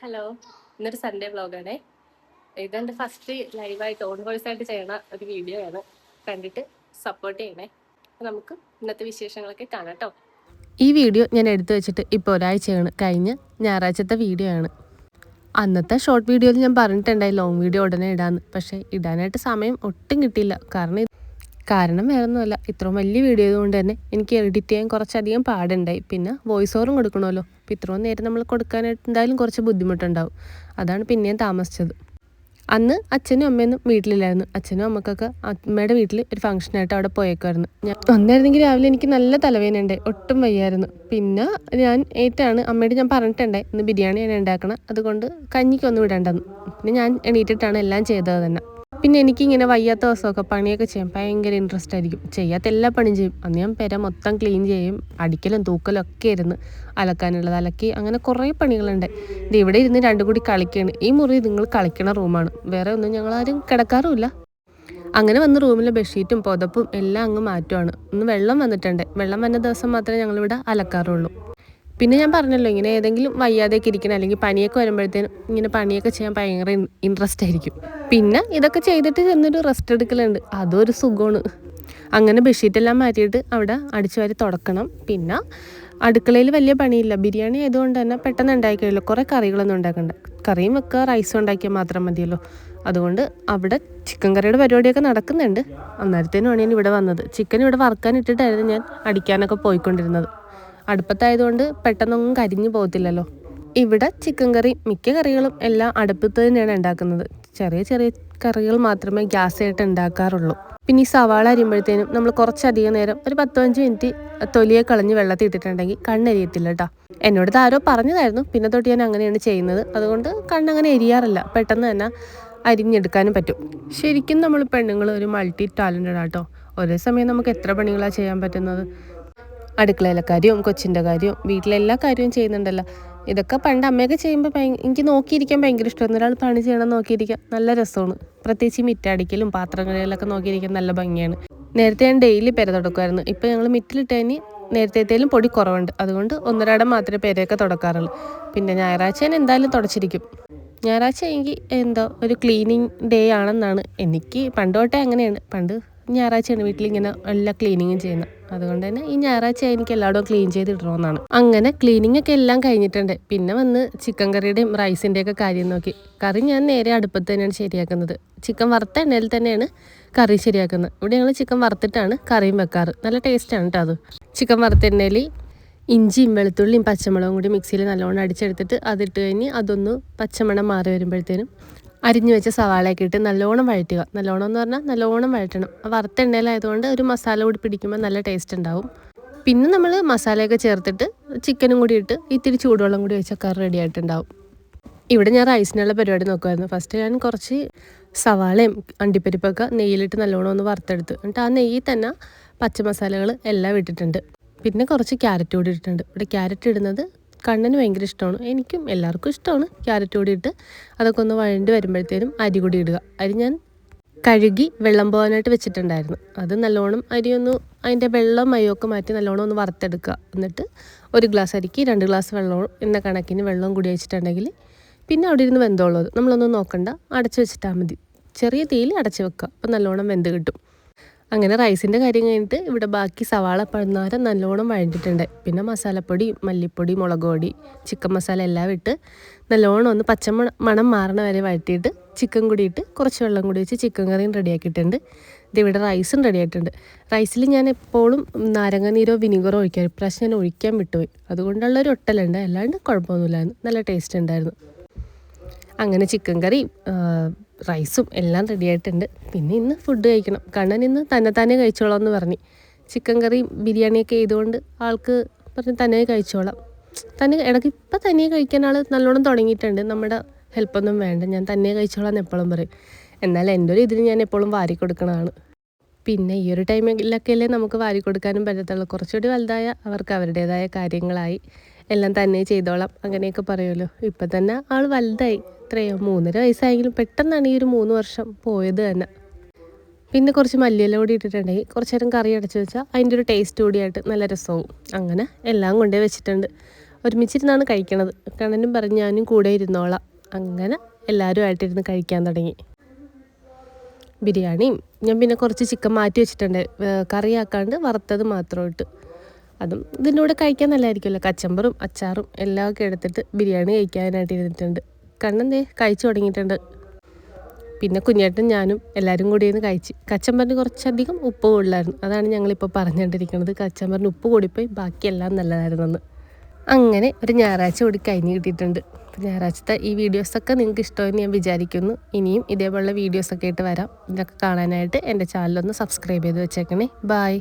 Hello, ഇന്നൊരു Sunday വ്ളോഗാണേ. ഇതെൻ്റെ first ലൈവായിട്ട് ഓൺ വോയിസ് ആയിട്ട് ചെയ്യണ ഒരു വീഡിയോ ആണ്. കണ്ടിട്ട് സപ്പോർട്ട് ചെയ്യണേ. നമുക്ക് ഇന്നത്തെ വിശേഷങ്ങളൊക്കെ കാണാം കേട്ടോ. ഈ വീഡിയോ ഞാൻ എടുത്തു വെച്ചിട്ട് ഇപ്പോൾ ഒരാഴ്ചയാണ്. കഴിഞ്ഞ ഞായറാഴ്ചത്തെ വീഡിയോ ആണ്. അന്നത്തെ ഷോർട്ട് വീഡിയോയിൽ ഞാൻ പറഞ്ഞിട്ടുണ്ടായി ലോങ് വീഡിയോ ഉടനെ ഇടാന്ന്. പക്ഷേ ഇടാനായിട്ട് സമയം ഒട്ടും കിട്ടിയില്ല. കാരണം വേറെ ഒന്നുമല്ല, ഇത്രയും വലിയ വീഡിയോ ആയതുകൊണ്ട് തന്നെ എനിക്ക് എഡിറ്റ് ചെയ്യാൻ കുറച്ചധികം പാടുണ്ടായി. പിന്നെ വോയിസ് ഓവറും കൊടുക്കണമല്ലോ. അപ്പോൾ ഇത്രയും നേരം നമ്മൾ കൊടുക്കാനായിട്ട് എന്തായാലും കുറച്ച് ബുദ്ധിമുട്ടുണ്ടാവും. അതാണ് പിന്നെയും താമസിച്ചത്. അന്ന് അച്ഛനും അമ്മയൊന്നും വീട്ടിലില്ലായിരുന്നു. അച്ഛനും അമ്മക്കൊക്കെ അമ്മയുടെ വീട്ടിൽ ഒരു ഫംഗ്ഷനായിട്ട് അവിടെ പോയേക്കുമായിരുന്നു. ഞാൻ വന്നായിരുന്നെങ്കിൽ രാവിലെ എനിക്ക് നല്ല തലവേദനയുണ്ട്, ഒട്ടും വയ്യായിരുന്നു. പിന്നെ ഞാൻ അമ്മയോട് ഞാൻ പറഞ്ഞിട്ടുണ്ടായി ഇന്ന് ബിരിയാണിയാണ് ഉണ്ടാക്കണം, അതുകൊണ്ട് കഞ്ഞിക്കൊന്നും വിടണ്ടെന്ന്. പിന്നെ ഞാൻ എണീറ്റിട്ടാണ് എല്ലാം ചെയ്തത് തന്നെ. പിന്നെ എനിക്കിങ്ങനെ വയ്യാത്ത ദിവസമൊക്കെ പണിയൊക്കെ ചെയ്യാൻ ഭയങ്കര ഇൻട്രസ്റ്റ് ആയിരിക്കും. ചെയ്യാത്ത എല്ലാ പണിയും ചെയ്യും. അന്ന് ഞാൻ പെര മൊത്തം ക്ലീൻ ചെയ്യും. അടിക്കലും തൂക്കലും ഒക്കെ ഇരുന്ന് അലക്കാനുള്ളത് അലക്കി, അങ്ങനെ കുറേ പണികളുണ്ട്. ഇത് ഇവിടെ ഇരുന്ന് രണ്ടും കൂടി കളിക്കുകയാണ്. ഈ മുറി നിങ്ങൾ കളിക്കണ റൂമാണ്, വേറെ ഒന്നും ഞങ്ങളാരും കിടക്കാറുമില്ല. അങ്ങനെ വന്ന് റൂമിലെ ബെഡ്ഷീറ്റും പുതപ്പും എല്ലാം അങ്ങ് മാറ്റുവാണ്. ഇന്ന് വെള്ളം വന്നിട്ടുണ്ട്. വെള്ളം വന്ന ദിവസം മാത്രമേ ഞങ്ങളിവിടെ അലക്കാറുള്ളൂ. പിന്നെ ഞാൻ പറഞ്ഞല്ലോ, ഇങ്ങനെ ഏതെങ്കിലും വയ്യാതെയൊക്കെ ഇരിക്കണം അല്ലെങ്കിൽ പനിയൊക്കെ വരുമ്പോഴത്തേനും ഇങ്ങനെ പണിയൊക്കെ ചെയ്യാൻ ഭയങ്കര ഇൻട്രസ്റ്റ് ആയിരിക്കും. പിന്നെ ഇതൊക്കെ ചെയ്തിട്ട് ചെന്നൊരു റെസ്റ്റ് എടുക്കലുണ്ട്, അതൊരു സുഖമാണ്. അങ്ങനെ ബെഡ്ഷീറ്റെല്ലാം മാറ്റിയിട്ട് അവിടെ അടിച്ചു വാരി തുടക്കണം. പിന്നെ അടുക്കളയിൽ വലിയ പണിയില്ല. ബിരിയാണി ആയതുകൊണ്ട് തന്നെ പെട്ടെന്ന് ഉണ്ടാക്കിയല്ലോ. കുറേ കറികളൊന്നും ഉണ്ടാക്കണ്ട. കറിയും വെക്കുക, റൈസും ഉണ്ടാക്കിയാൽ മാത്രം മതിയല്ലോ. അതുകൊണ്ട് അവിടെ ചിക്കൻ കറിയുടെ പരിപാടിയൊക്കെ നടക്കുന്നുണ്ട്. അന്നേരത്തേനുമാണ് ഞാൻ ഇവിടെ വന്നത്. ചിക്കൻ ഇവിടെ വറുക്കാൻ ഇട്ടിട്ടായിരുന്നു ഞാൻ അടിക്കാനൊക്കെ പോയിക്കൊണ്ടിരുന്നത്. അടുപ്പത്തായതുകൊണ്ട് പെട്ടെന്നൊന്നും കരിഞ്ഞു പോകത്തില്ലല്ലോ. ഇവിടെ ചിക്കൻ കറി മിക്ക കറികളും എല്ലാം അടുപ്പത്ത് തന്നെയാണ് ഉണ്ടാക്കുന്നത്. ചെറിയ ചെറിയ കറികൾ മാത്രമേ ഗ്യാസായിട്ട് ഉണ്ടാക്കാറുള്ളൂ. പിന്നെ ഈ സവാള അരിയുമ്പോഴത്തേനും നമ്മൾ കുറച്ചധികം നേരം ഒരു 10-15 മിനിറ്റ് തൊലിയെ കളഞ്ഞ് വെള്ളത്തിൽ ഇട്ടിട്ടുണ്ടെങ്കിൽ കണ്ണെരിയത്തില്ല കേട്ടോ. എന്നോട് ആരോ പറഞ്ഞതായിരുന്നു. പിന്നെ തൊട്ട് ഞാൻ അങ്ങനെയാണ് ചെയ്യുന്നത്. അതുകൊണ്ട് കണ്ണങ്ങനെ എരിയാറില്ല. പെട്ടെന്ന് തന്നെ അരിഞ്ഞെടുക്കാനും പറ്റും. ശരിക്കും നമ്മൾ പെണ്ണുങ്ങൾ ഒരു മൾട്ടി ടാലൻറ്റഡ് ആട്ടോ. ഒരേ സമയം നമുക്ക് എത്ര പണികളാണ് ചെയ്യാൻ പറ്റുന്നത്. അടുക്കളയിലെ കാര്യവും കൊച്ചിൻ്റെ കാര്യവും വീട്ടിലെല്ലാ കാര്യവും ചെയ്യുന്നുണ്ടല്ലോ. ഇതൊക്കെ പണ്ട് അമ്മയൊക്കെ ചെയ്യുമ്പോൾ എനിക്ക് നോക്കിയിരിക്കാൻ ഭയങ്കര ഇഷ്ടമായിരുന്നു. ഒരാൾ പണി ചെയ്യണം നോക്കിയിരിക്കാൻ നല്ല രസമാണ്. പ്രത്യേകിച്ച് മിറ്റടിക്കലും പാത്രം കഴുകലൊക്കെ നോക്കിയിരിക്കാൻ നല്ല ഭംഗിയാണ്. നേരത്തെ ഞാൻ ഡെയിലി പെര തുടക്കുമായിരുന്നു. ഇപ്പോൾ ഞങ്ങൾ മിറ്റിലിട്ടതിന് നേരത്തേലും പൊടി കുറവുണ്ട്. അതുകൊണ്ട് ഒന്നരാടം മാത്രമേ പെരയൊക്കെ തുടക്കാറുള്ളൂ. പിന്നെ ഞായറാഴ്ച ഞാൻ എന്തായാലും തുടച്ചിരിക്കും. ഞായറാഴ്ച എങ്കിൽ ഒരു ക്ലീനിങ് ഡേ ആണെന്നാണ് എനിക്ക് പണ്ട് തൊട്ടേ അങ്ങനെയാണ്. പണ്ട് ഞായറാഴ്ചയാണ് വീട്ടിലിങ്ങനെ എല്ലാ ക്ലീനിങ്ങും ചെയ്യുന്നത്. അതുകൊണ്ട് തന്നെ ഈ ഞായറാഴ്ച എനിക്ക് എല്ലായിടവും ക്ലീൻ ചെയ്തിടണമെന്നാണ്. അങ്ങനെ ക്ലീനിങ് ഒക്കെ എല്ലാം കഴിഞ്ഞിട്ടുണ്ട്. പിന്നെ വന്ന് ചിക്കൻ കറിയുടെയും റൈസിൻ്റെയൊക്കെ കാര്യം നോക്കി. കറി ഞാൻ നേരെ അടുപ്പത്ത് തന്നെയാണ് ശരിയാക്കുന്നത്. ചിക്കൻ വറുത്ത എണ്ണയിൽ തന്നെയാണ് കറി ശരിയാക്കുന്നത്. ഇവിടെ ഞങ്ങൾ ചിക്കൻ വറുത്തിട്ടാണ് കറിയും വെക്കാറ്. നല്ല ടേസ്റ്റാണ് കേട്ടോ അത്. ചിക്കൻ വറുത്ത എണ്ണയിൽ ഇഞ്ചിയും വെളുത്തുള്ളിയും പച്ചമുളകും കൂടി മിക്സിയിൽ നല്ലോണം അടിച്ചെടുത്തിട്ട് അതിട്ട് കഴിഞ്ഞ് അതൊന്ന് പച്ചമണം മാറി വരുമ്പോഴത്തേനും അരിഞ്ഞു വെച്ച സവാളയൊക്കെ ഇട്ട് നല്ലോണം വഴറ്റുക. നല്ലോണം എന്ന് പറഞ്ഞാൽ നല്ലോണം വഴറ്റണം. വറുത്ത എണ്ണയിലായതുകൊണ്ട് ഒരു മസാല കൂടി പിടിക്കുമ്പോൾ നല്ല ടേസ്റ്റ് ഉണ്ടാവും. പിന്നെ നമ്മൾ മസാലയൊക്കെ ചേർത്തിട്ട് ചിക്കനും കൂടി ഇട്ട് ഇത്തിരി ചൂടുവെള്ളം കൂടി വെച്ചാൽ കറി റെഡി ആയിട്ടുണ്ടാവും. ഇവിടെ ഞാൻ റൈസിനുള്ള പരിപാടി നോക്കുമായിരുന്നു. ഫസ്റ്റ് ഞാൻ കുറച്ച് സവാളയും അണ്ടിപ്പരിപ്പൊക്കെ നെയ്യിലിട്ട് നല്ലോണം ഒന്ന് വറുത്തെടുത്ത്, എന്നിട്ട് ആ നെയ്യിൽ തന്നെ പച്ചമസാലകൾ എല്ലാം ഇട്ടിട്ടുണ്ട്. പിന്നെ കുറച്ച് ക്യാരറ്റ് കൂടി ഇട്ടിട്ടുണ്ട്. ഇവിടെ ക്യാരറ്റ് ഇടുന്നത് കണ്ണന് ഭയങ്കര ഇഷ്ടമാണ്. എനിക്കും എല്ലാവർക്കും ഇഷ്ടമാണ്. ക്യാരറ്റ് കൂടി ഇട്ട് അതൊക്കെ ഒന്ന് വഴണ്ടി വരുമ്പോഴത്തേനും അരി കൂടി ഇടുക. അരി ഞാൻ കഴുകി വെള്ളം പോകാനായിട്ട് വെച്ചിട്ടുണ്ടായിരുന്നു. അത് നല്ലോണം അരിയൊന്ന് അതിൻ്റെ വെള്ളം മയൊക്കെ മാറ്റി നല്ലോണം ഒന്ന് വറുത്തെടുക്കുക. എന്നിട്ട് 1 ഗ്ലാസ് അരിക്ക് 2 ഗ്ലാസ് വെള്ളവും എന്ന കണക്കിന് വെള്ളവും കൂടി വെച്ചിട്ടുണ്ടെങ്കിൽ പിന്നെ അവിടെ ഇരുന്ന് വെന്തോളൂ. നമ്മളൊന്നും നോക്കണ്ട, അടച്ചു വെച്ചിട്ടാൽ മതി. ചെറിയ തീയിൽ അടച്ച് വെക്കുക. അപ്പോൾ നല്ലോണം വെന്ത് കിട്ടും. അങ്ങനെ റൈസിൻ്റെ കാര്യം കഴിഞ്ഞിട്ട് ഇവിടെ ബാക്കി സവാള പഴുന്നാരം നല്ലോണം വഴണ്ടിട്ടുണ്ട്. പിന്നെ മസാലപ്പൊടി, മല്ലിപ്പൊടി, മുളക് പൊടി, ചിക്കൻ മസാല എല്ലാം ഇട്ട് നല്ലോണം ഒന്ന് മണം മാറണ വരെ വഴറ്റിയിട്ട് ചിക്കൻ കൂടി ഇട്ട് കുറച്ച് വെള്ളം കൂടി വെച്ച് ചിക്കൻ കറിയും റെഡിയാക്കിയിട്ടുണ്ട്. ഇതിവിടെ റൈസും റെഡിയായിട്ടുണ്ട്. റൈസിൽ ഞാൻ എപ്പോഴും നാരങ്ങ നീരോ വിനീഗറോ ഒഴിക്കാം. ഇപ്രാവശ്യം ഞാൻ ഒഴിക്കാൻ വിട്ടുപോയി. അതുകൊണ്ടുള്ളൊരു ഒട്ടലുണ്ട്. അല്ലാണ്ട് കുഴപ്പമൊന്നുമില്ലായിരുന്നു. നല്ല ടേസ്റ്റ് ഉണ്ടായിരുന്നു. അങ്ങനെ ചിക്കൻ കറി റൈസും എല്ലാം റെഡിയായിട്ടുണ്ട്. പിന്നെ ഇന്ന് ഫുഡ് കഴിക്കണം. കണ്ണൻ ഇന്ന് തന്നെ കഴിച്ചോളാം എന്ന് പറഞ്ഞു. ചിക്കൻ കറി ബിരിയാണിയൊക്കെ ചെയ്തുകൊണ്ട് ആൾക്ക് പറഞ്ഞ് തന്നെ കഴിച്ചോളാം. ഇടയ്ക്ക് ഇപ്പം തന്നെ കഴിക്കാൻ ആൾ നല്ലോണം തുടങ്ങിയിട്ടുണ്ട്. നമ്മുടെ ഹെൽപ്പൊന്നും വേണ്ട, ഞാൻ തന്നെ കഴിച്ചോളാം എന്ന് എപ്പോഴും പറയും. എന്നാൽ എൻ്റെ ഒരു ഇതിന് ഞാൻ എപ്പോഴും വാരി കൊടുക്കണതാണ്. പിന്നെ ഈ ഒരു ടൈമിലൊക്കെ അല്ലേ നമുക്ക് വാരി കൊടുക്കാനും പറ്റത്തുള്ളൂ. കുറച്ചുകൂടി വലുതായ അവർക്ക് അവരുടേതായ കാര്യങ്ങളായി എല്ലാം തന്നെ ചെയ്തോളാം അങ്ങനെയൊക്കെ പറയുമല്ലോ. ഇപ്പം തന്നെ ആൾ വലുതായി. എത്രയോ 3.5 വയസ്സായെങ്കിലും പെട്ടെന്നാണ് ഈ ഒരു 3 വർഷം പോയത് തന്നെ. പിന്നെ കുറച്ച് മല്ലിയില കൂടി ഇട്ടിട്ടുണ്ടെങ്കിൽ കുറച്ച് നേരം കറി അടച്ച് വെച്ചാൽ അതിൻ്റെ ഒരു ടേസ്റ്റ് കൂടിയായിട്ട് നല്ല രസവും. അങ്ങനെ എല്ലാം കൊണ്ടേ വെച്ചിട്ടുണ്ട്. ഒരുമിച്ചിരുന്നാണ് കഴിക്കണത്. കണ്ണനും പറഞ്ഞ് ഞാനും കൂടെ ഇരുന്നോളാം. അങ്ങനെ എല്ലാവരും ആയിട്ടിരുന്ന് കഴിക്കാൻ തുടങ്ങി. ബിരിയാണിയും ഞാൻ പിന്നെ കുറച്ച് ചിക്കൻ മാറ്റി വെച്ചിട്ടുണ്ട്, കറിയാക്കാണ്ട് വറുത്തത് മാത്രം ഇട്ട്. അതും ഇതിൻ്റെ കൂടെ കഴിക്കാൻ നല്ലതായിരിക്കുമല്ലോ. കച്ചമ്പറും അച്ചാറും എല്ലാം ഒക്കെ എടുത്തിട്ട് ബിരിയാണി കഴിക്കാനായിട്ട് ഇരുന്നിട്ടുണ്ട്. കണ്ണെന്തേ കഴിച്ചു തുടങ്ങിയിട്ടുണ്ട്. പിന്നെ കുഞ്ഞേട്ടൻ ഞാനും എല്ലാവരും കൂടി ഇരുന്ന് കഴിച്ച്. കച്ചമ്പറിന് കുറച്ചധികം ഉപ്പ് കൂടുതലായിരുന്നു. അതാണ് ഞങ്ങളിപ്പോൾ പറഞ്ഞുകൊണ്ടിരിക്കുന്നത്. കച്ചമ്പറിന് ഉപ്പ് കൂടിപ്പോയി, ബാക്കിയെല്ലാം നല്ലതായിരുന്നെന്ന്. അങ്ങനെ ഒരു ഞായറാഴ്ച കൂടി കഴിഞ്ഞ് കിട്ടിയിട്ടുണ്ട്. അപ്പോൾ ഞായറാഴ്ചത്തെ ഈ വീഡിയോസൊക്കെ നിങ്ങൾക്ക് ഇഷ്ടമെന്ന് ഞാൻ വിചാരിക്കുന്നു. ഇനിയും ഇതേപോലുള്ള വീഡിയോസൊക്കെ ആയിട്ട് വരാം. ഇതൊക്കെ കാണാനായിട്ട് എൻ്റെ ചാനലൊന്ന് സബ്സ്ക്രൈബ് ചെയ്ത് വെച്ചേക്കണേ. ബായ്.